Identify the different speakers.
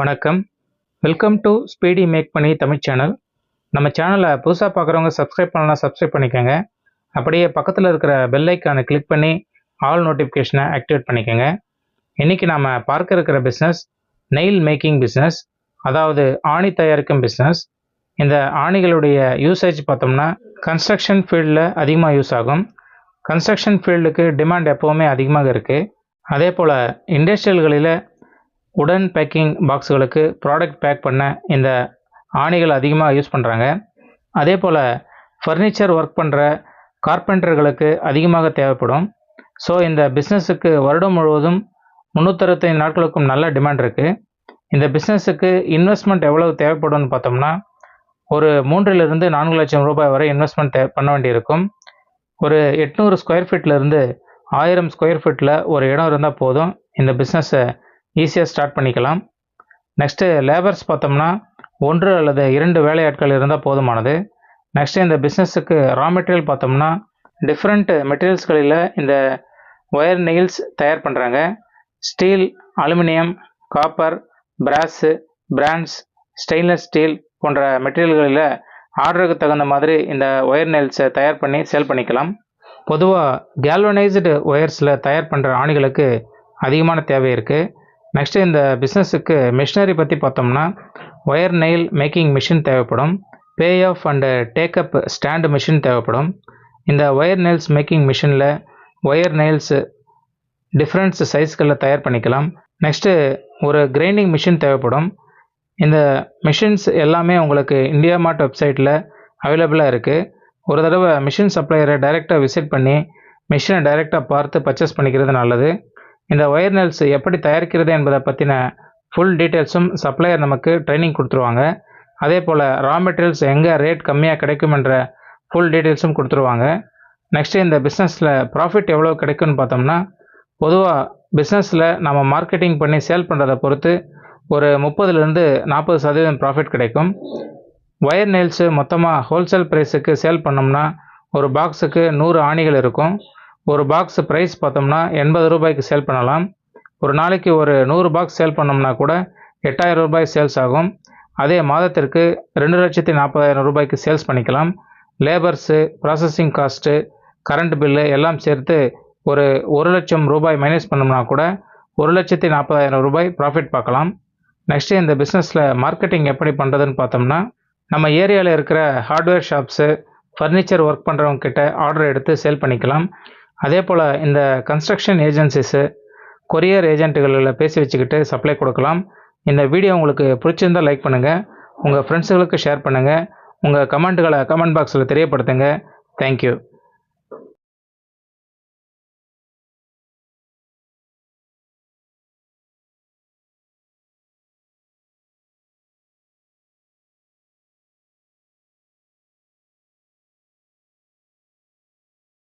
Speaker 1: வணக்கம். Welcome to speedy make பண்ணி Tamil channel. நம்ம சேனலை புதுசாக பார்க்குறவங்க சப்ஸ்கிரைப் பண்ணலாம், சப்ஸ்கிரைப் பண்ணிக்கோங்க. அப்படியே பக்கத்தில் இருக்கிற பெல் ஐக்கானை கிளிக் பண்ணி ஆல் நோட்டிஃபிகேஷனை ஆக்டிவேட் பண்ணிக்கோங்க. இன்றைக்கி நாம் பார்க்க இருக்கிற பிஸ்னஸ் நெயில் மேக்கிங் பிஸ்னஸ், அதாவது ஆணி தயாரிக்கும் பிஸ்னஸ். இந்த ஆணிகளுடைய யூசேஜ் பார்த்தோம்னா கன்ஸ்ட்ரக்ஷன் ஃபீல்டில் அதிகமாக யூஸ் ஆகும். கன்ஸ்ட்ரக்ஷன் ஃபீல்டுக்கு டிமாண்ட் எப்போவுமே அதிகமாக இருக்குது. அதே போல் இண்டஸ்ட்ரியல்களில் உடன் பேக்கிங் பாக்ஸுகளுக்கு ப்ராடக்ட் பேக் பண்ண இந்த ஆணிகள் அதிகமாக யூஸ் பண்ணுறாங்க. அதே போல் ஃபர்னிச்சர் ஒர்க் பண்ணுற கார்பெண்டர்களுக்கு அதிகமாக தேவைப்படும். ஸோ இந்த பிஸ்னஸுக்கு வருடம் முழுவதும் 365 நாட்களுக்கும் நல்ல டிமாண்ட் இருக்குது. இந்த பிஸ்னஸுக்கு இன்வெஸ்ட்மெண்ட் எவ்வளவு தேவைப்படும்னு பார்த்தோம்னா ஒரு 3 to 4 லட்சம் ரூபாய் வரை இன்வெஸ்ட்மெண்ட் பண்ண வேண்டியிருக்கும். ஒரு 800 ஸ்கொயர் ஃபீட்லேருந்து 1000 ஸ்கொயர் ஃபீட்டில் ஒரு இடம் இருந்தால் போதும், இந்த பிஸ்னஸை ஈஸியாக ஸ்டார்ட் பண்ணிக்கலாம். நெக்ஸ்ட்டு லேபர்ஸ் பார்த்தோம்னா 1 அல்லது 2 வேலையாட்கள் இருந்தால் போதுமானது. நெக்ஸ்ட்டு இந்த பிஸ்னஸுக்கு ரா மெட்டீரியல் பார்த்தோம்னா டிஃப்ரெண்ட் மெட்டீரியல்ஸ்களில் இந்த ஒயர் நெயில்ஸ் தயார் பண்ணுறாங்க. Steel, aluminium, copper, brass, France, stainless steel போன்ற மெட்டீரியல்களில் ஆர்டருக்கு தகுந்த மாதிரி இந்த ஒயர் நெயில்ஸை தயார் பண்ணி சேல் பண்ணிக்கலாம். பொதுவாக கேல்வனைஸ்டு ஒயர்ஸில் தயார் பண்ணுற ஆணிகளுக்கு அதிகமான தேவை இருக்குது. நெக்ஸ்ட்டு இந்த பிஸ்னஸுக்கு மிஷினரி பற்றி பார்த்தோம்னா ஒயர் நெயில் மேக்கிங் மிஷின் தேவைப்படும். Pay off and take up stand machine தேவைப்படும். இந்த ஒயர் நெயில்ஸ் மேக்கிங் மிஷினில் ஒயர் நெயில்ஸு டிஃப்ரெண்ட்ஸ் சைஸ்களில் தயார் பண்ணிக்கலாம். நெக்ஸ்ட்டு ஒரு கிரைண்டிங் மிஷின் தேவைப்படும். இந்த மிஷின்ஸ் எல்லாமே உங்களுக்கு இந்தியா மார்ட் வெப்சைட்டில் அவைலபிளாக இருக்குது. ஒரு தடவை மிஷின் சப்ளையரை டைரெக்டாக விசிட் பண்ணி மிஷினை டைரெக்டாக பார்த்து பர்ச்சேஸ் பண்ணிக்கிறது நல்லது. இந்த ஒயர் நெயில்ஸ் எப்படி தயாரிக்கிறது என்பதை பற்றின ஃபுல் டீட்டெயில்ஸும் சப்ளையர் நமக்கு ட்ரைனிங் கொடுத்துருவாங்க. அதே போல் ரா மெட்டீரியல்ஸ் எங்கே ரேட் கம்மியாக கிடைக்கும் என்ற ஃபுல் டீட்டெயில்ஸும் கொடுத்துருவாங்க. நெக்ஸ்ட்டு இந்த பிஸ்னஸில் ப்ராஃபிட் எவ்வளோ கிடைக்கும்னு பார்த்தோம்னா பொதுவாக பிஸ்னஸில் நம்ம மார்க்கெட்டிங் பண்ணி சேல் பண்ணுறதை பொறுத்து ஒரு 30-40% ப்ராஃபிட் கிடைக்கும். ஒயர் நெயில்ஸு மொத்தமாக ஹோல்சேல் ப்ரைஸுக்கு சேல் பண்ணோம்னா ஒரு பாக்ஸுக்கு 100 ஆணிகள் இருக்கும். ஒரு பாக்ஸ் ப்ரைஸ் பார்த்தோம்னா 80 ரூபாய்க்கு சேல் பண்ணலாம். ஒரு நாளைக்கு ஒரு 100 பாக்ஸ் சேல் பண்ணோம்னா கூட 8000 ரூபாய் சேல்ஸ் ஆகும். அதே மாதத்திற்கு 2,40,000 ரூபாய்க்கு சேல்ஸ் பண்ணிக்கலாம். Labours, processing cost, current bill எல்லாம் சேர்த்து ஒரு 1 லட்சம் ரூபாய் மைனஸ் பண்ணோம்னா கூட 1,40,000 ரூபாய் ப்ராஃபிட் பார்க்கலாம். நெக்ஸ்ட்டு இந்த பிஸ்னஸில் மார்க்கெட்டிங் எப்படி பண்ணுறதுன்னு பார்த்தோம்னா நம்ம ஏரியாவில் இருக்கிற ஹார்ட்வேர் ஷாப்ஸு, ஃபர்னிச்சர் ஒர்க் பண்ணுறவங்க கிட்ட ஆர்டர் எடுத்து சேல் பண்ணிக்கலாம். அதே போல் இந்த கன்ஸ்ட்ரக்ஷன் ஏஜென்சிஸு, கொரியர் ஏஜென்ட்டுகளில் பேசி வச்சுக்கிட்டு சப்ளை கொடுக்கலாம். இந்த வீடியோ உங்களுக்கு பிடிச்சிருந்தால் லைக் பண்ணுங்கள், உங்கள் ஃப்ரெண்ட்ஸுகளுக்கு ஷேர் பண்ணுங்கள், உங்கள் கமெண்ட்டுகளை கமெண்ட் பாக்ஸில் தெரியப்படுத்துங்க. தேங்க்யூ.